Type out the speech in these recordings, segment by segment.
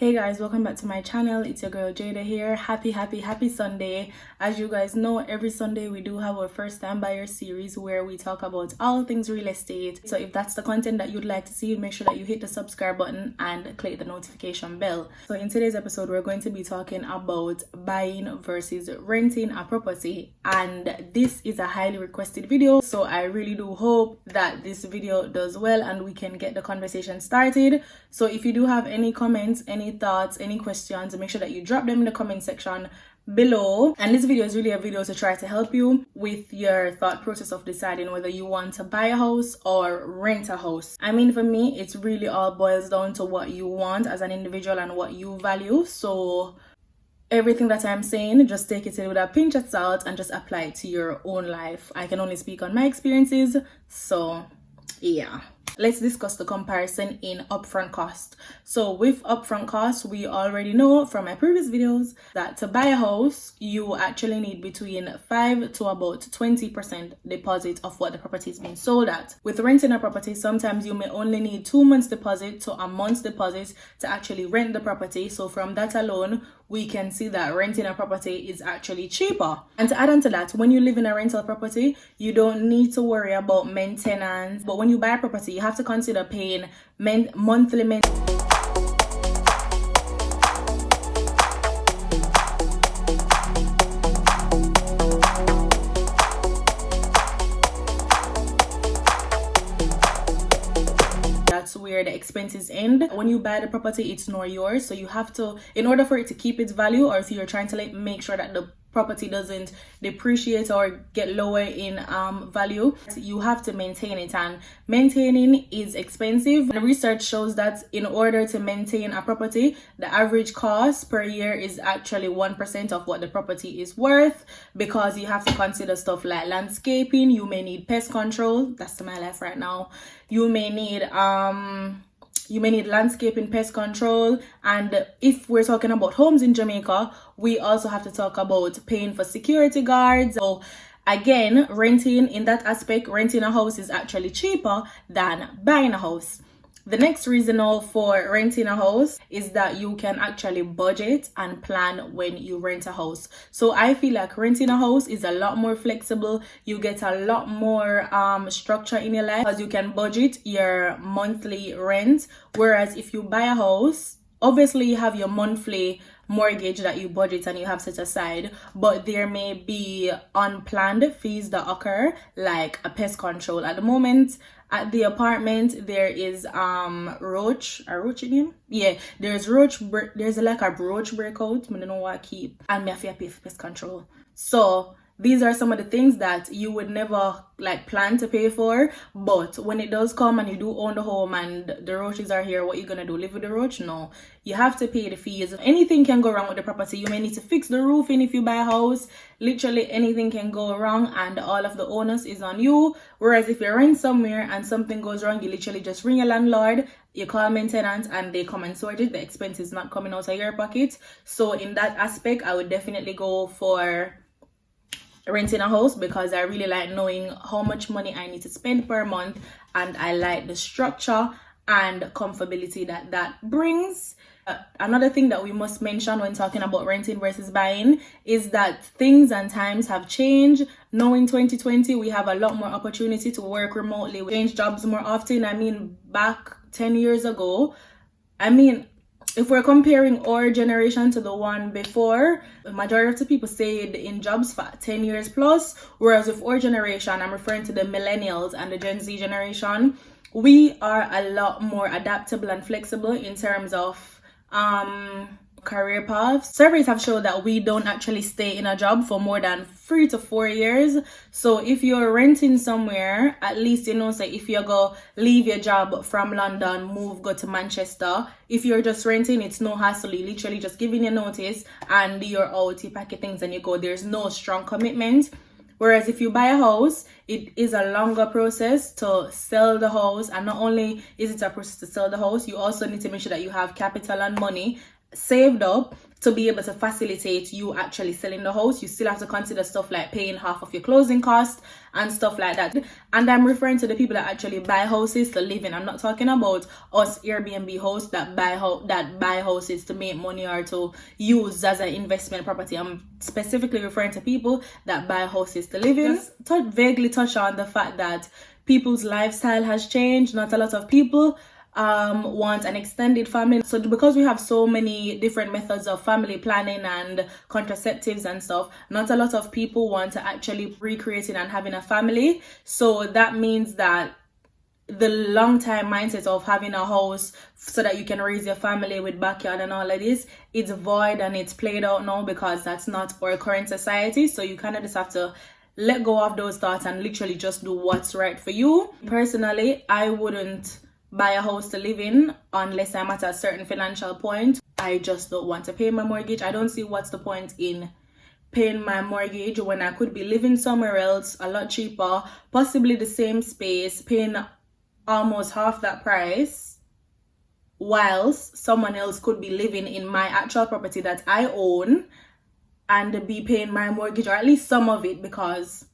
Hey guys, welcome back to my channel. It's your girl Jada here. Happy Sunday. As you guys know, every Sunday we do have our first time buyer series where we talk about all things real estate. So if that's the content that you'd like to see, make sure that you hit the subscribe button and click the notification bell. So in today's episode, we're going to be talking about buying versus renting a property, and this is a highly requested video, so I really do hope that this video does well and we can get the conversation started. So if you do have any comments, any thoughts, any questions, make sure that you drop them in the comment section below. And this video is really a video to try to help you with your thought process of deciding whether you want to buy a house or rent a house. I mean, for me, it's really all boils down to what you want as an individual and what you value. So everything that I'm saying, just take it with a pinch of salt and just apply it to your own life. I can only speak on my experiences, so yeah. Let's discuss the comparison in upfront cost. So with upfront cost, we already know from my previous videos that to buy a house, you actually need between 5 to about 20% deposit of what the property is being sold at. With renting a property, sometimes you may only need 2 months deposit to a month's deposit to actually rent the property. So from that alone, we can see that renting a property is actually cheaper. And to add on to that, when you live in a rental property, you don't need to worry about maintenance. But when you buy a property, you have to consider paying monthly maintenance. That's where the expenses end. When you buy the property, it's not yours, so you have to, in order for it to keep its value, or if you're trying to make sure that the property doesn't depreciate or get lower in value, you have to maintain it, and maintaining is expensive. And research shows that in order to maintain a property, the average cost per year is actually 1% of what the property is worth, because you have to consider stuff like landscaping. You may need pest control. That's my life right now. You may need landscaping, pest control, and if we're talking about homes in Jamaica, we also have to talk about paying for security guards. So again, renting, in that aspect, renting a house is actually cheaper than buying a house. The next reason for renting a house is that you can actually budget and plan when you rent a house. So I feel like renting a house is a lot more flexible. You get a lot more structure in your life because you can budget your monthly rent. Whereas if you buy a house, obviously you have your monthly mortgage that you budget and you have set aside, but there may be unplanned fees that occur, like a pest control. At the moment at the apartment, there is roach in him. Yeah, there's like a roach breakout. I don't know what I keep, and me have to pay for pest control. So these are some of the things that you would never plan to pay for, but when it does come and you do own the home and the roaches are here, what you gonna do? Live with the roach? No, you have to pay the fees. Anything can go wrong with the property. You may need to fix the roofing if you buy a house. Literally anything can go wrong, and all of the onus is on you. Whereas if you rent somewhere and something goes wrong, you literally just ring your landlord, you call maintenance, and they come and sort it. The expense is not coming out of your pocket. So in that aspect, I would definitely go for renting a house, because I really like knowing how much money I need to spend per month, and I like the structure and comfortability that brings. Another thing that we must mention when talking about renting versus buying is that things and times have changed. Now in 2020, we have a lot more opportunity to work remotely. We change jobs more often. I mean, back 10 years ago, if we're comparing our generation to the one before, the majority of the people stayed in jobs for 10 years plus. Whereas with our generation, I'm referring to the millennials and the Gen Z generation, we are a lot more adaptable and flexible in terms of career paths. Surveys have shown that we don't actually stay in a job for more than 3 to 4 years. So if you're renting somewhere, at least say if you go leave your job from London, go to Manchester, if you're just renting, it's no hassle. You literally just giving your notice and you're out, you pack your things and you go. There's no strong commitment. Whereas if you buy a house, it is a longer process to sell the house. And not only is it a process to sell the house, you also need to make sure that you have capital and money saved up to be able to facilitate you actually selling the house. You still have to consider stuff like paying half of your closing costs and stuff like that. And I'm referring to the people that actually buy houses to live in. I'm not talking about us Airbnb hosts that buy houses to make money or to use as an investment property. I'm specifically referring to people that buy houses to live in. Just vaguely touch on the fact that people's lifestyle has changed. Not a lot of people want an extended family. So because we have so many different methods of family planning and contraceptives and stuff, not a lot of people want to actually recreating and having a family. So that means that the long time mindset of having a house so that you can raise your family with backyard and all of this, it's void and it's played out now, because that's not our current society. So you kind of just have to let go of those thoughts and literally just do what's right for you. Personally, I wouldn't buy a house to live in unless I'm at a certain financial point. I just don't want to pay my mortgage. I don't see what's the point in paying my mortgage when I could be living somewhere else a lot cheaper, possibly the same space, paying almost half that price, whilst someone else could be living in my actual property that I own and be paying my mortgage, or at least some of it, because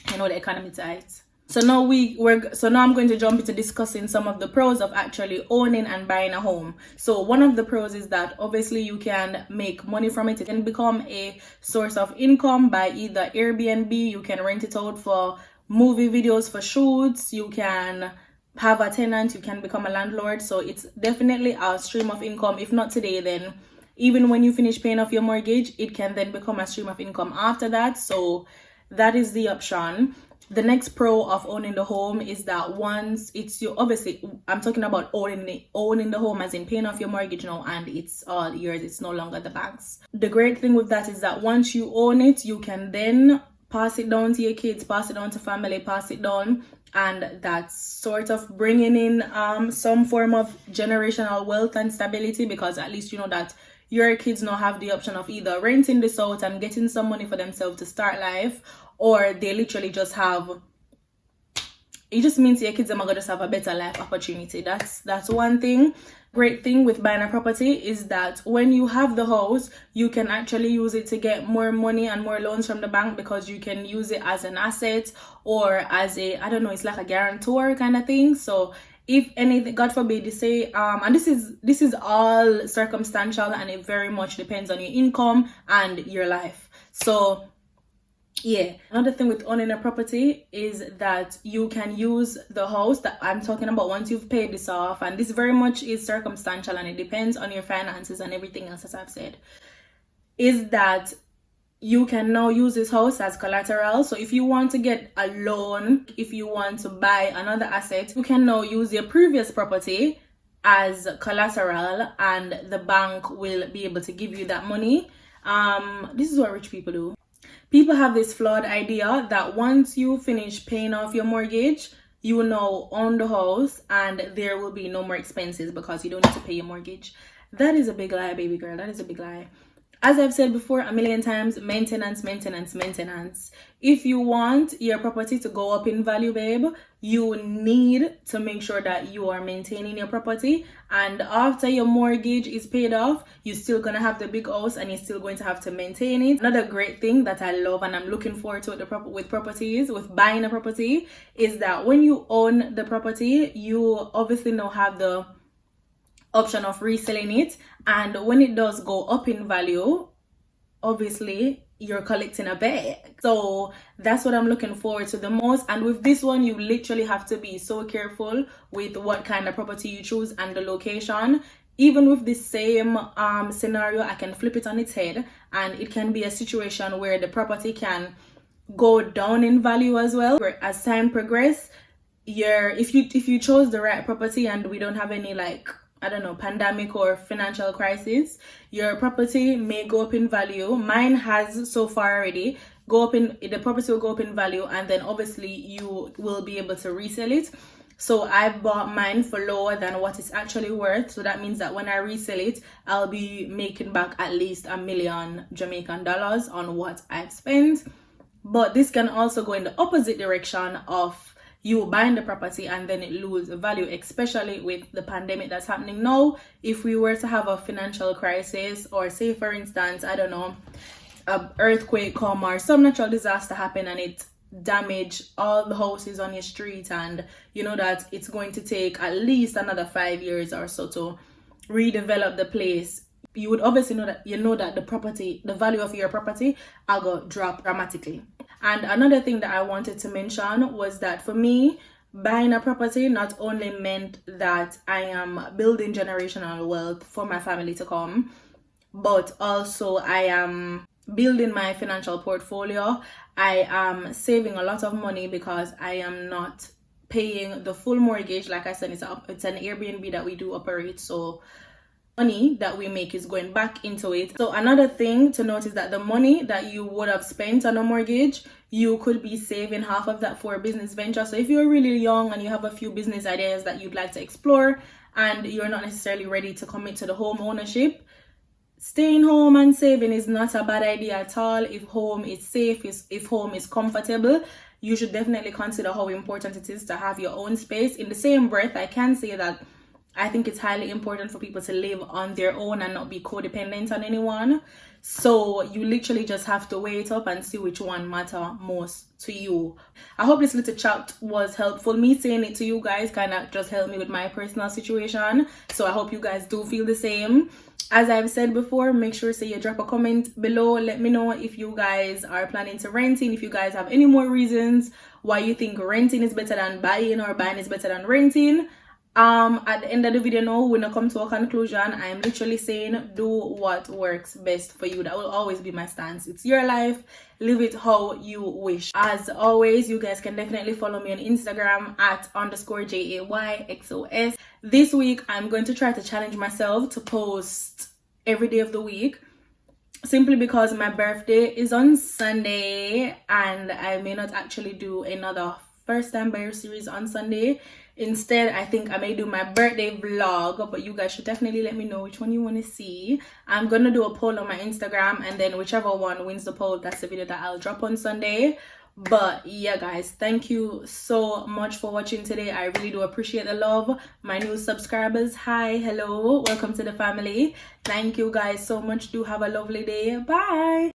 I know the economy tight. So now I'm going to jump into discussing some of the pros of actually owning and buying a home. So one of the pros is that obviously you can make money from it. It can become a source of income by either Airbnb, you can rent it out for movie videos, for shoots, you can have a tenant, you can become a landlord. So it's definitely a stream of income. If not today, then even when you finish paying off your mortgage, it can then become a stream of income after that. So that is the option. The next pro of owning the home is that once it's your, obviously I'm talking about owning the home as in paying off your mortgage now and it's all yours, it's no longer the bank's. The great thing with that is that once you own it, you can then pass it down to your kids, pass it down to family, pass it down, and that's sort of bringing in some form of generational wealth and stability, because at least you know that your kids now have the option of either renting this out and getting some money for themselves to start life, or they literally just have, it just means your kids are gonna just have a better life opportunity. That's one thing. Great thing with buying a property is that when you have the house, you can actually use it to get more money and more loans from the bank, because you can use it as an asset or as a, I don't know, it's like a guarantor kind of thing. So if anything, God forbid, they say, and this is all circumstantial and it very much depends on your income and your life. So yeah, another thing with owning a property is that you can use the house that I'm talking about once you've paid this off, and this very much is circumstantial and it depends on your finances and everything else, as I've said, is that you can now use this house as collateral. So if you want to get a loan, if you want to buy another asset, you can now use your previous property as collateral and the bank will be able to give you that money. This is what rich people do. People have this flawed idea that once you finish paying off your mortgage, you will now own the house and there will be no more expenses because you don't need to pay your mortgage. That is a big lie, baby girl. That is a big lie. As I've said before a million times, maintenance. If you want your property to go up in value, babe, you need to make sure that you are maintaining your property. And after your mortgage is paid off, you're still going to have the big house and you're still going to have to maintain it. Another great thing that I love and I'm looking forward to with properties, with buying a property, is that when you own the property, you obviously now have the option of reselling it, and when it does go up in value, obviously you're collecting a bag. So that's what I'm looking forward to the most. And with this one, you literally have to be so careful with what kind of property you choose and the location. Even with the same scenario, I can flip it on its head, and it can be a situation where the property can go down in value as well, where as time progresses, if you chose the right property and we don't have any, like, I don't know, pandemic or financial crisis, your property may go up in value. Mine has so far already. The property will go up in value, and then obviously you will be able to resell it. So I bought mine for lower than what it's actually worth. So that means that when I resell it, I'll be making back at least $1 million Jamaican dollars on what I've spent. But this can also go in the opposite direction of you buying the property and then it lose value, especially with the pandemic that's happening now. If we were to have a financial crisis, or say for instance, I don't know, a earthquake come or some natural disaster happen and it damage all the houses on your street, and you know that it's going to take at least another 5 years or so to redevelop the place, you would obviously know that the value of your property are going to drop dramatically. And another thing that I wanted to mention was that for me, buying a property not only meant that I am building generational wealth for my family to come, but also I am building my financial portfolio. I am saving a lot of money because I am not paying the full mortgage. Like I said, it's an Airbnb that we do operate, so money that we make is going back into it. So another thing to note is that the money that you would have spent on a mortgage, you could be saving half of that for a business venture. So if you're really young and you have a few business ideas that you'd like to explore and you're not necessarily ready to commit to the home ownership, staying home and saving is not a bad idea at all. If home is safe, if home is comfortable, you should definitely consider how important it is to have your own space. In the same breath, I can say that I think it's highly important for people to live on their own and not be codependent on anyone. So you literally just have to weigh it up and see which one matter most to you. I hope this little chat was helpful. Me saying it to you guys kind of just helped me with my personal situation. So I hope you guys do feel the same. As I've said before, make sure you drop a comment below. Let me know if you guys are planning to renting, if you guys have any more reasons why you think renting is better than buying or buying is better than renting. At the end of the video now, when I come to a conclusion, I am literally saying do what works best for you. That will always be my stance. It's your life, live it how you wish. As always, you guys can definitely follow me on Instagram at _JAYXOS. This week I'm going to try to challenge myself to post every day of the week, simply because my birthday is on Sunday and I may not actually do another first time buyer series on Sunday. Instead, I think I may do my birthday vlog, but you guys should definitely let me know which one you want to see. I'm gonna do a poll on my Instagram, and then whichever one wins the poll, that's the video that I'll drop on Sunday. But yeah guys, thank you so much for watching today. I really do appreciate the love. My new subscribers, hi, hello, welcome to the family. Thank you guys so much. Do have a lovely day. Bye.